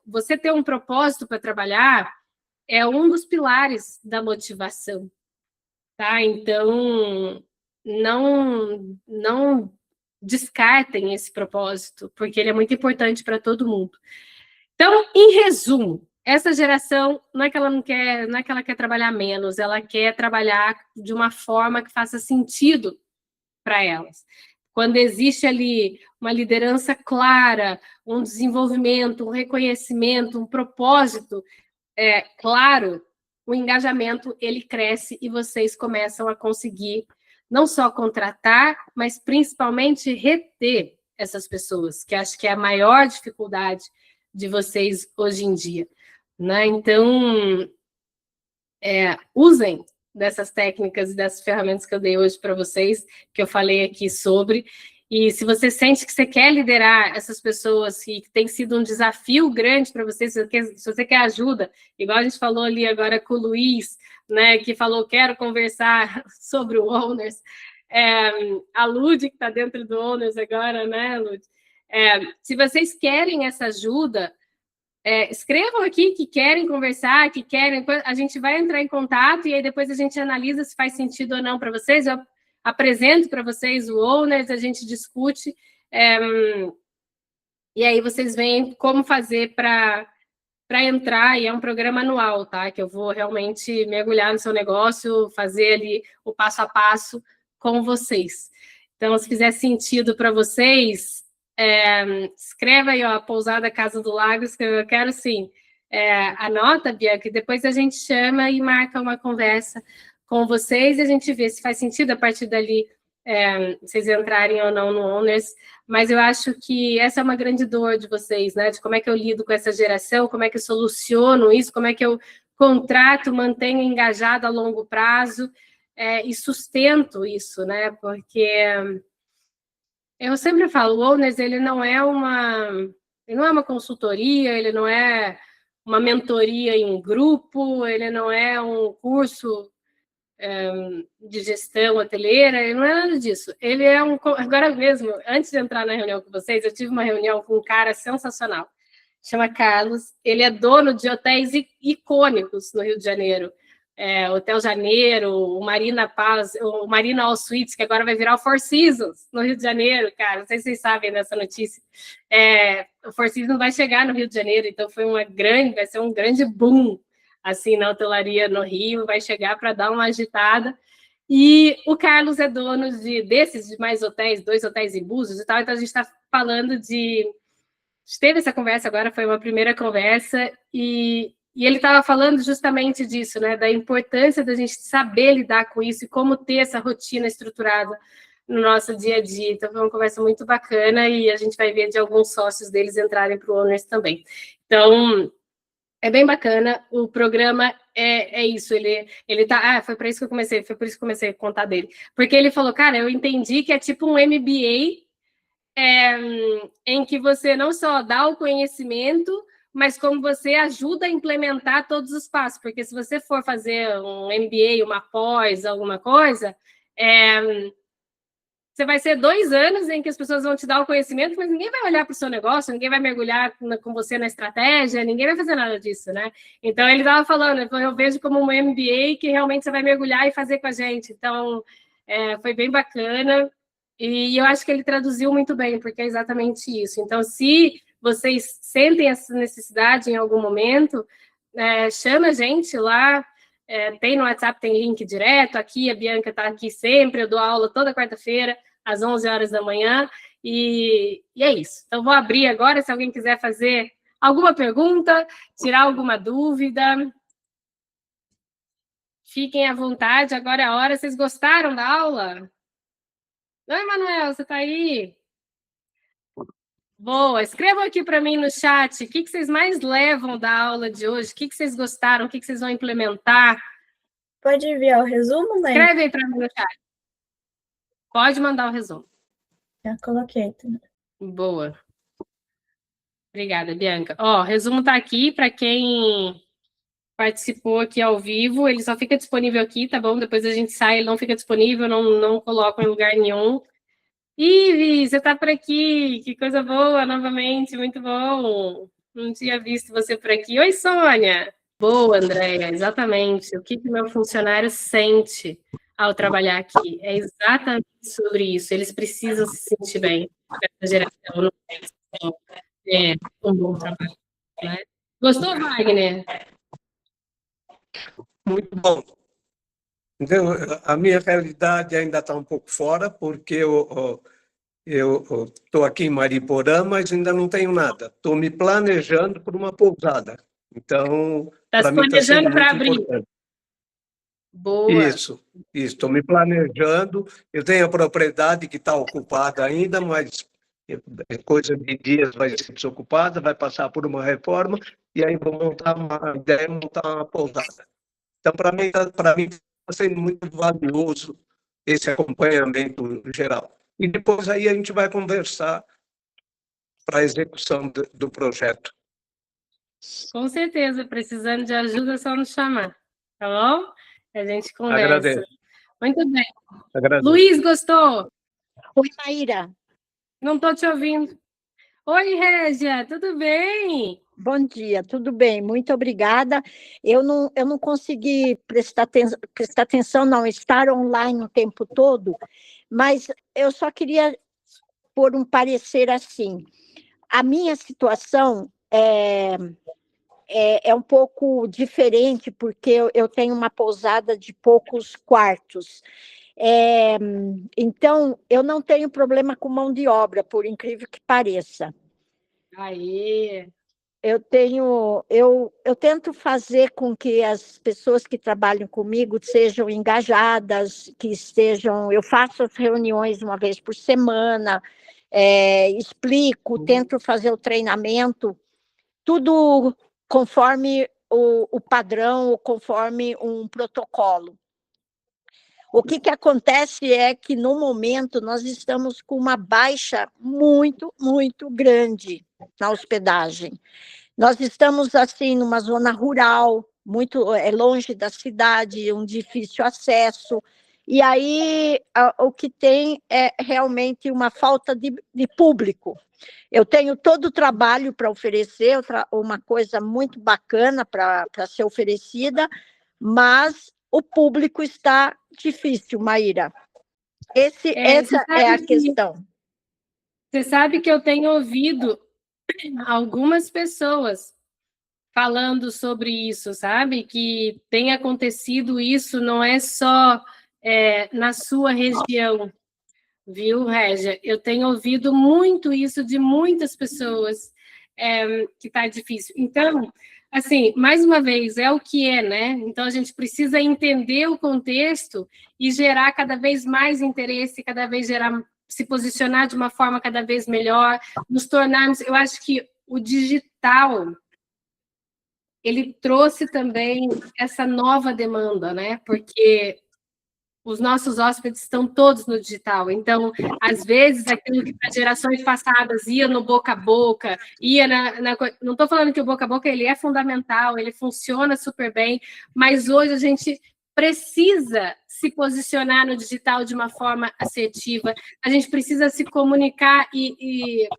Você ter um propósito para trabalhar é um dos pilares da motivação, tá? Então, não descartem esse propósito, porque ele é muito importante para todo mundo. Então, em resumo, essa geração não é que ela não quer, não é que ela quer trabalhar menos, ela quer trabalhar de uma forma que faça sentido para elas. Quando existe ali uma liderança clara, um desenvolvimento, um reconhecimento, um propósito claro, o engajamento ele cresce e vocês começam a conseguir não só contratar, mas principalmente reter essas pessoas, que acho que é a maior dificuldade de vocês hoje em dia, né? Então, usem dessas técnicas e dessas ferramentas que eu dei hoje para vocês, que eu falei aqui sobre, e se você sente que você quer liderar essas pessoas, que tem sido um desafio grande para você, se você quer ajuda, igual a gente falou ali agora com o Luiz, né, que falou, quero conversar sobre o Owners, a Lud, que está dentro do Owners agora, né, Lud? Se vocês querem essa ajuda, escrevam aqui que querem conversar, que querem, a gente vai entrar em contato e aí depois a gente analisa se faz sentido ou não para vocês. Eu apresento para vocês o Owners, a gente discute, e aí vocês veem como fazer para entrar, e é um programa anual, tá? Que eu vou realmente mergulhar no seu negócio, fazer ali o passo a passo com vocês. Então, se fizer sentido para vocês, escreva aí, ó, Pousada Casa do Lago, eu quero sim. Anota, Bianca, e depois a gente chama e marca uma conversa com vocês e a gente vê se faz sentido a partir dali vocês entrarem ou não no Owners, mas eu acho que essa é uma grande dor de vocês, né? De como é que eu lido com essa geração, como é que eu soluciono isso, como é que eu contrato, mantenho engajado a longo prazo e sustento isso, né? Porque eu sempre falo, o Owners, ele não é uma consultoria, ele não é uma mentoria em grupo, ele não é um curso de gestão hoteleira, ele não é nada disso. Ele é agora mesmo, antes de entrar na reunião com vocês, eu tive uma reunião com um cara sensacional, chama Carlos, ele é dono de hotéis icônicos no Rio de Janeiro, Hotel Janeiro, o Marina Paz, o Marina All Suites, que agora vai virar o Four Seasons no Rio de Janeiro, cara, não sei se vocês sabem dessa notícia. O Four Seasons vai chegar no Rio de Janeiro, então vai ser um grande boom assim, na hotelaria no Rio, vai chegar para dar uma agitada. E o Carlos é dono de mais hotéis, 2 hotéis em Búzios e tal, então a gente está falando a gente teve essa conversa agora, foi uma primeira conversa, e ele estava falando justamente disso, né, da importância da gente saber lidar com isso e como ter essa rotina estruturada no nosso dia a dia. Então, foi uma conversa muito bacana e a gente vai ver de alguns sócios deles entrarem para o Owners também. Então, é bem bacana, o programa é isso, ele tá, foi por isso que eu comecei a contar dele, porque ele falou, cara, eu entendi que é tipo um MBA, em que você não só dá o conhecimento, mas como você ajuda a implementar todos os passos, porque se você for fazer um MBA, uma pós, alguma coisa, você vai ser 2 anos em que as pessoas vão te dar o conhecimento, mas ninguém vai olhar para o seu negócio, ninguém vai mergulhar com você na estratégia, ninguém vai fazer nada disso, né? Então, ele estava falando, eu vejo como um MBA que realmente você vai mergulhar e fazer com a gente. Então, foi bem bacana. E eu acho que ele traduziu muito bem, porque é exatamente isso. Então, se vocês sentem essa necessidade em algum momento, chama a gente lá, tem no WhatsApp, tem link direto, aqui a Bianca está aqui sempre, eu dou aula toda quarta-feira, às 11 horas da manhã, e é isso. Então, vou abrir agora, se alguém quiser fazer alguma pergunta, tirar alguma dúvida, fiquem à vontade, agora é a hora. Vocês gostaram da aula? Oi, Manuel, você está aí? Boa, escrevam aqui para mim no chat o que vocês mais levam da aula de hoje, o que vocês gostaram, o que vocês vão implementar. Pode enviar o resumo, né? Escreve aí para mim no chat. Pode mandar o resumo. Já coloquei. Tá? Boa. Obrigada, Bianca. Ó, o resumo está aqui para quem participou aqui ao vivo, ele só fica disponível aqui, tá bom? Depois a gente sai, ele não fica disponível, não coloco em lugar nenhum. Ivi, você está por aqui, que coisa boa, novamente, muito bom. Não tinha visto você por aqui. Oi, Sônia. Boa, Andréia, exatamente. O que meu funcionário sente ao trabalhar aqui? É exatamente sobre isso. Eles precisam se sentir bem. Essa geração não tem um bom trabalho. Né? Gostou, Wagner? Muito bom. Então, a minha realidade ainda está um pouco fora, porque eu estou aqui em Mariporã, mas ainda não tenho nada. Estou me planejando por uma pousada. Então, está se planejando para abrir. Importante. Boa. Isso. Estou me planejando. Eu tenho a propriedade que está ocupada ainda, mas coisa de dias vai ser desocupada, vai passar por uma reforma, e aí vou montar uma pousada. Então, para mim está sendo muito valioso esse acompanhamento geral. E depois aí a gente vai conversar para a execução do projeto. Com certeza, precisando de ajuda, é só nos chamar, tá bom? A gente conversa. Agradeço. Muito bem. Agradeço. Luiz, gostou? Oi, Maíra. Não estou te ouvindo. Oi, Régia, tudo bem? Bom dia, tudo bem? Muito obrigada. Eu não consegui prestar atenção, não, estar online o tempo todo, mas eu só queria pôr um parecer assim. A minha situação é um pouco diferente, porque eu tenho uma pousada de poucos quartos. Então, eu não tenho problema com mão de obra, por incrível que pareça. Aí. Eu tento fazer com que as pessoas que trabalham comigo sejam engajadas, eu faço as reuniões uma vez por semana, explico, tento fazer o treinamento, tudo conforme o padrão, conforme um protocolo. O que acontece é que, no momento, nós estamos com uma baixa muito, muito grande na hospedagem. Nós estamos, assim, numa zona rural, muito longe da cidade, um difícil acesso, e aí o que tem é realmente uma falta de público. Eu tenho todo o trabalho para oferecer, uma coisa muito bacana para ser oferecida, mas o público está difícil, Maíra. Essa é a questão. Você sabe que eu tenho ouvido algumas pessoas falando sobre isso, sabe? Que tem acontecido isso, não é só na sua região, viu, Régia? Eu tenho ouvido muito isso de muitas pessoas, que está difícil. Então, assim, mais uma vez, é o que é, né? Então, a gente precisa entender o contexto e gerar cada vez mais interesse, cada vez se posicionar de uma forma cada vez melhor, nos tornarmos... Eu acho que o digital, ele trouxe também essa nova demanda, né? Porque os nossos hóspedes estão todos no digital. Então, às vezes, aquilo que para gerações passadas ia no boca a boca, ia não estou falando que o boca a boca ele é fundamental, ele funciona super bem, mas hoje a gente precisa se posicionar no digital de uma forma assertiva, a gente precisa se comunicar e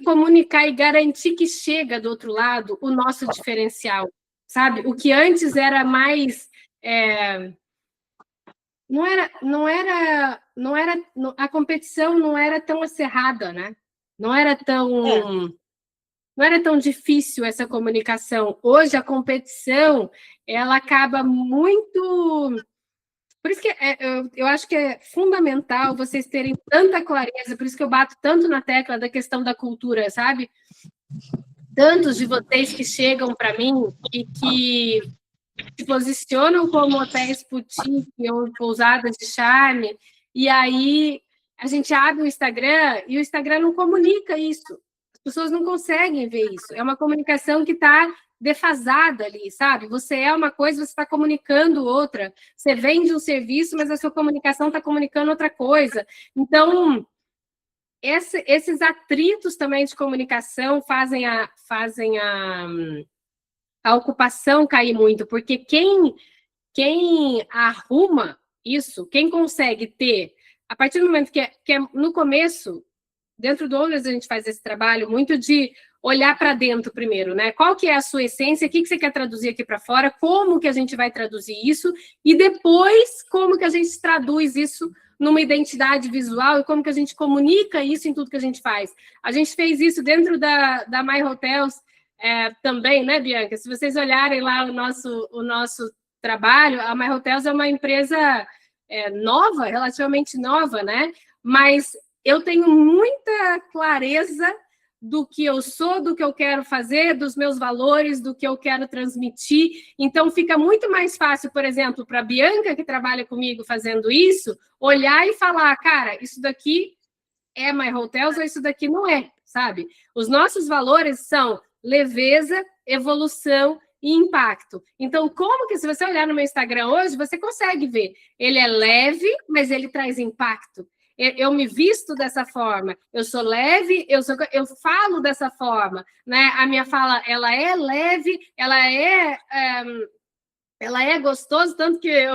comunicar e garantir que chega do outro lado o nosso diferencial, sabe? O que antes era mais... a competição não era tão acirrada, né? Não era tão difícil essa comunicação. Hoje a competição, ela acaba muito... Por isso que eu acho que é fundamental vocês terem tanta clareza, por isso que eu bato tanto na tecla da questão da cultura, sabe? Tantos de vocês que chegam para mim e que se posicionam como hotéis boutique ou pousadas de charme, e aí a gente abre o Instagram e o Instagram não comunica isso. As pessoas não conseguem ver isso. É uma comunicação que está defasada ali, sabe? Você é uma coisa, você está comunicando outra. Você vende um serviço, mas a sua comunicação está comunicando outra coisa. Então, esses atritos também de comunicação fazem a ocupação cair muito, porque quem arruma isso, quem consegue ter, a partir do momento que é no começo, dentro do Owners a gente faz esse trabalho muito de olhar para dentro primeiro, né? Qual que é a sua essência, o que você quer traduzir aqui para fora, como que a gente vai traduzir isso, e depois como que a gente traduz isso numa identidade visual e como que a gente comunica isso em tudo que a gente faz. A gente fez isso dentro da My Hotels também, né, Bianca? Se vocês olharem lá o nosso trabalho, a My Hotels é uma empresa nova, relativamente nova, né? Mas eu tenho muita clareza do que eu sou, do que eu quero fazer, dos meus valores, do que eu quero transmitir. Então, fica muito mais fácil, por exemplo, para a Bianca, que trabalha comigo fazendo isso, olhar e falar, cara, isso daqui é My Hotels ou isso daqui não é, sabe? Os nossos valores são leveza, evolução e impacto. Então, como que, se você olhar no meu Instagram hoje, você consegue ver, ele é leve, mas ele traz impacto. Eu me visto dessa forma, eu sou leve, eu falo dessa forma, né? A minha fala, ela é leve, ela é gostosa, tanto que é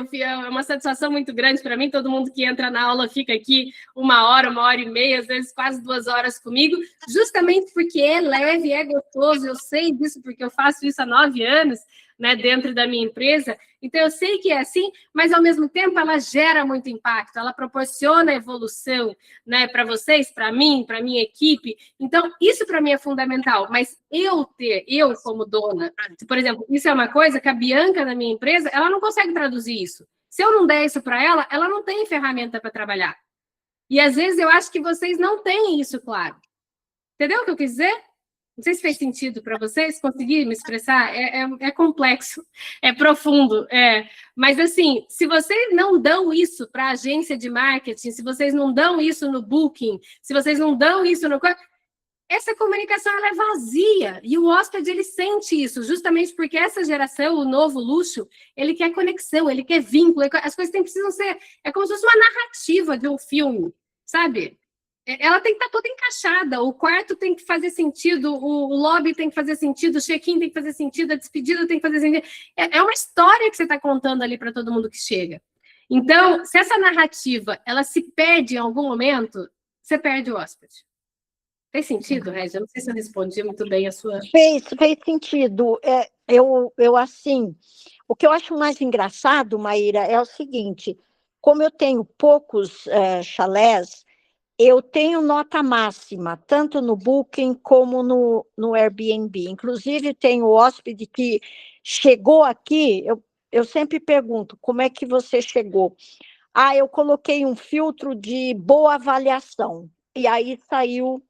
uma satisfação muito grande para mim, todo mundo que entra na aula fica aqui 1 hora e meia, às vezes quase 2 horas comigo, justamente porque é leve, é gostoso, eu sei disso porque eu faço isso há 9 anos, né, dentro da minha empresa, então eu sei que é assim, mas ao mesmo tempo ela gera muito impacto, ela proporciona evolução, né, para vocês, para mim, para minha equipe, então isso para mim é fundamental, mas eu como dona, por exemplo, isso é uma coisa que a Bianca da minha empresa, ela não consegue traduzir isso, se eu não der isso para ela, ela não tem ferramenta para trabalhar, e às vezes eu acho que vocês não têm isso claro, entendeu o que eu quis dizer? Não sei se fez sentido para vocês, conseguir me expressar, é complexo, é profundo, mas assim, se vocês não dão isso para a agência de marketing, se vocês não dão isso no Booking, se vocês não dão isso no... Essa comunicação ela é vazia, e o hóspede ele sente isso, justamente porque essa geração, o novo luxo, ele quer conexão, ele quer vínculo, as coisas precisam ser, é como se fosse uma narrativa de um filme, sabe? Ela tem que estar toda encaixada, o quarto tem que fazer sentido, o lobby tem que fazer sentido, o check-in tem que fazer sentido, a despedida tem que fazer sentido. É uma história que você está contando ali para todo mundo que chega. Então, se essa narrativa ela se perde em algum momento, você perde o hóspede. Fez sentido, Régia? Não sei se eu respondi muito bem a sua... Fez sentido. Eu assim, o que eu acho mais engraçado, Maíra, é o seguinte, como eu tenho poucos chalés, eu tenho nota máxima, tanto no Booking como no Airbnb. Inclusive, tem o hóspede que chegou aqui, eu sempre pergunto, como é que você chegou? Eu coloquei um filtro de boa avaliação, e aí saiu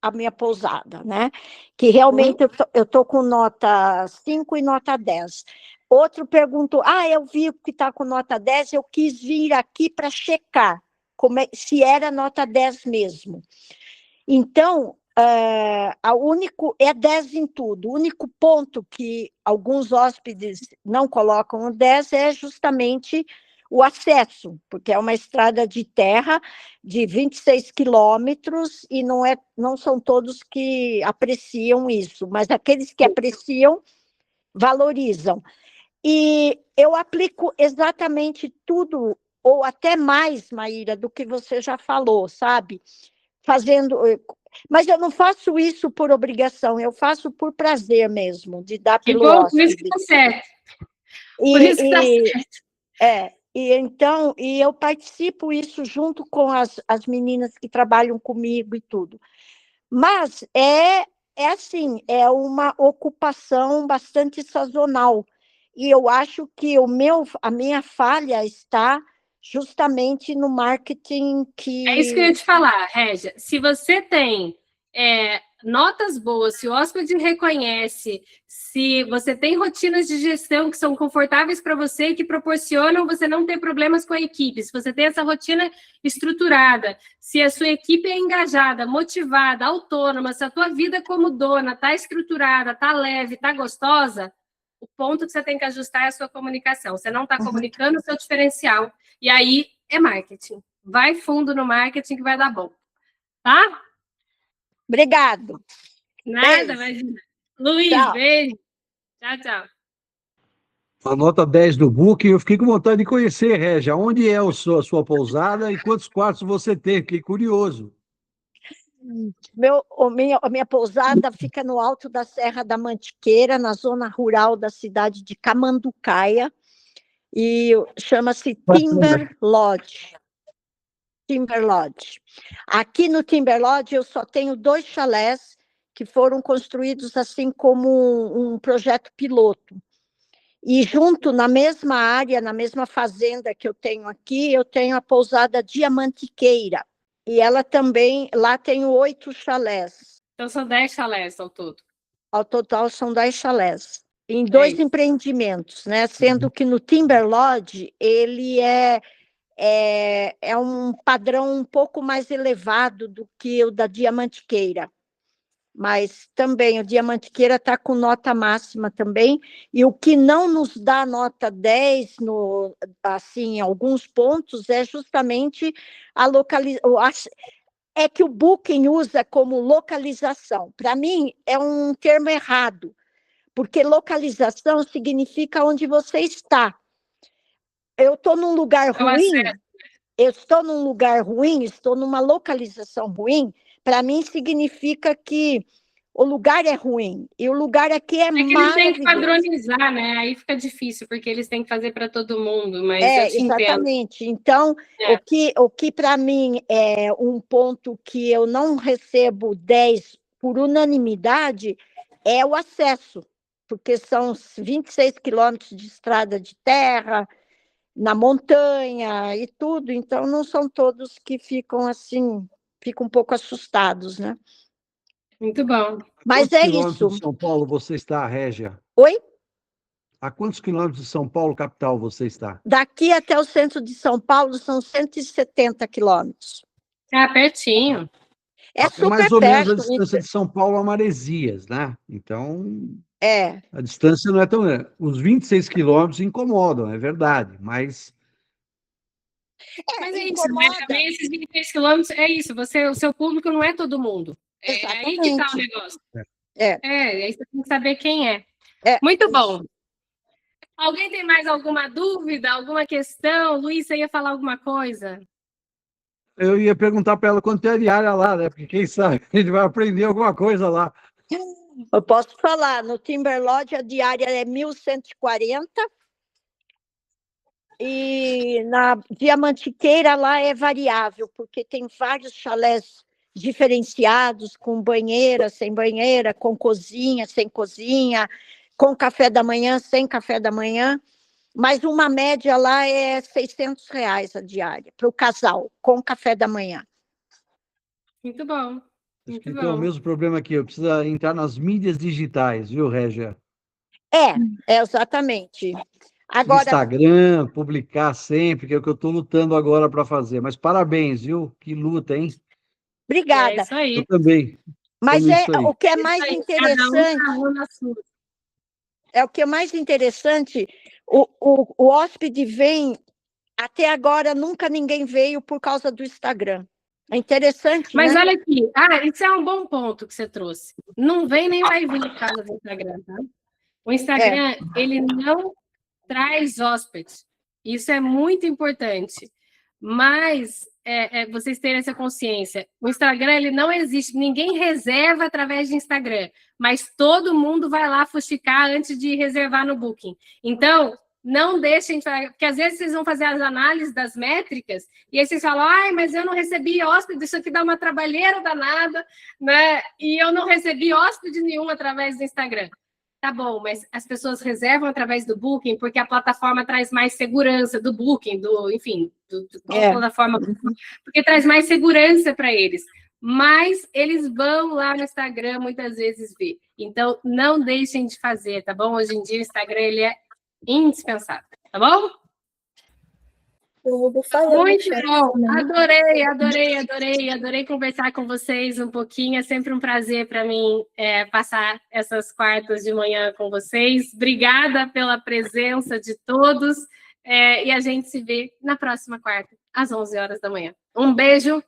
a minha pousada, né? Que realmente eu tô com nota 5 e nota 10. Outro perguntou, eu vi que está com nota 10, eu quis vir aqui para checar se era nota 10 mesmo. Então, é 10 em tudo. O único ponto que alguns hóspedes não colocam o 10 é justamente o acesso, porque é uma estrada de terra de 26 quilômetros e não são todos que apreciam isso, mas aqueles que apreciam, valorizam. E eu aplico exatamente tudo, ou até mais, Maíra, do que você já falou, sabe? Mas eu não faço isso por obrigação, eu faço por prazer mesmo, de dar Que pelo bom, por isso que hóspede. tá certo. E, Por isso que tá e- certo. e eu participo isso junto com as meninas que trabalham comigo e tudo. Mas é assim, é uma ocupação bastante sazonal. E eu acho que a minha falha está justamente no marketing É isso que eu ia que te falar, Régia. Se você tem notas boas, se o hóspede reconhece, se você tem rotinas de gestão que são confortáveis para você e que proporcionam você não ter problemas com a equipe, se você tem essa rotina estruturada, se a sua equipe é engajada, motivada, autônoma, se a tua vida como dona está estruturada, está leve, está gostosa, o ponto que você tem que ajustar é a sua comunicação. Você não está comunicando o seu diferencial. E aí é marketing. Vai fundo no marketing que vai dar bom. Tá? Obrigado. Nada, Beijo. imagina. Luiz, Tchau. beijo. Tchau, tchau. A nota 10 do Booking, eu fiquei com vontade de conhecer, Régia. Onde é a sua pousada e quantos quartos você tem? Fiquei curioso. A minha pousada fica no alto da Serra da Mantiqueira, na zona rural da cidade de Camanducaia, e chama-se Timber Lodge. Timber Lodge. Aqui no Timber Lodge eu só tenho 2 chalés que foram construídos assim como um projeto piloto. E junto, na mesma área, na mesma fazenda que eu tenho aqui, eu tenho a pousada Diamantiqueira. E ela também, lá tenho 8 chalés. Então são 10 chalés ao todo. Ao total são 10 chalés. Em 2 empreendimentos, né? Sendo que no Timber Lodge, ele é um padrão um pouco mais elevado do que o da Diamantiqueira. Mas também o Diamantiqueira está com nota máxima também, e o que não nos dá nota 10 assim, em alguns pontos é justamente a localização. É que o Booking usa como localização. Para mim, é um termo errado, porque localização significa onde você está. Eu estou num lugar ruim, estou numa localização ruim, para mim significa que o lugar é ruim, e o lugar aqui é que eles maravilhoso. têm que padronizar, né? Aí fica difícil, porque eles têm que fazer para todo mundo, mas eu te exatamente. entendo. Então, o que para mim é um ponto que eu não recebo 10 por unanimidade é o acesso, porque são 26 quilômetros de estrada de terra, na montanha e tudo, então não são todos que ficam assim, ficam um pouco assustados, né? Muito bom. Mas Quantos é quilômetros isso. de São Paulo você está, Régia? Oi? A quantos quilômetros de São Paulo, capital, você está? Daqui até o centro de São Paulo são 170 quilômetros. Pertinho. É super mais ou menos a perto. distância de São Paulo a Maresias, né? Então, É. a distância não é tão grande. Os 26 quilômetros incomodam, é verdade, mas... Mas é isso, né? Também esses 26 quilômetros, é isso, o seu público não é todo mundo. É aí que está o negócio. Aí você tem que saber quem é. Muito bom. Alguém tem mais alguma dúvida, alguma questão? Luiz, você ia falar alguma coisa? Eu ia perguntar para ela quanto é a diária lá, né? Porque quem sabe a gente vai aprender alguma coisa lá. Eu posso falar, no Timber Lodge a diária é 1.140 e na Diamantiqueira lá é variável, porque tem vários chalés diferenciados, com banheira, sem banheira, com cozinha, sem cozinha, com café da manhã, sem café da manhã, mas uma média lá é R$600 a diária, para o casal, com café da manhã. Muito bom. Acho que tem o mesmo problema aqui, eu preciso entrar nas mídias digitais, viu, Régia? Exatamente. Agora, Instagram, publicar sempre, que é o que eu estou lutando agora para fazer. Mas parabéns, viu? Que luta, hein? Obrigada. É isso aí. Eu também. Mas o que é mais interessante... o que é mais interessante, o hóspede vem, até agora nunca ninguém veio por causa do Instagram. É interessante, mas né? olha aqui, isso é um bom ponto que você trouxe. Não vem nem vai vir por causa do Instagram, tá? O Instagram, ele não traz hóspede. Isso é muito importante. Mas vocês terem essa consciência. O Instagram, ele não existe. Ninguém reserva através de Instagram. Mas todo mundo vai lá fuxicar antes de reservar no Booking. Então, não deixem... Porque às vezes vocês vão fazer as análises das métricas e aí vocês falam, ai, mas eu não recebi hóspede, isso aqui dá uma trabalheira danada, né? E eu não recebi hóspede nenhum através do Instagram. Tá bom, mas as pessoas reservam através do Booking porque a plataforma traz mais segurança do Booking, plataforma, porque traz mais segurança para eles. Mas eles vão lá no Instagram muitas vezes ver. Então, não deixem de fazer, tá bom? Hoje em dia o Instagram ele é indispensável, tá bom? Eu vou fazer. Muito bom, adorei conversar com vocês um pouquinho, é sempre um prazer para mim passar essas quartas de manhã com vocês. Obrigada pela presença de todos e a gente se vê na próxima quarta, às 11 horas da manhã. Um beijo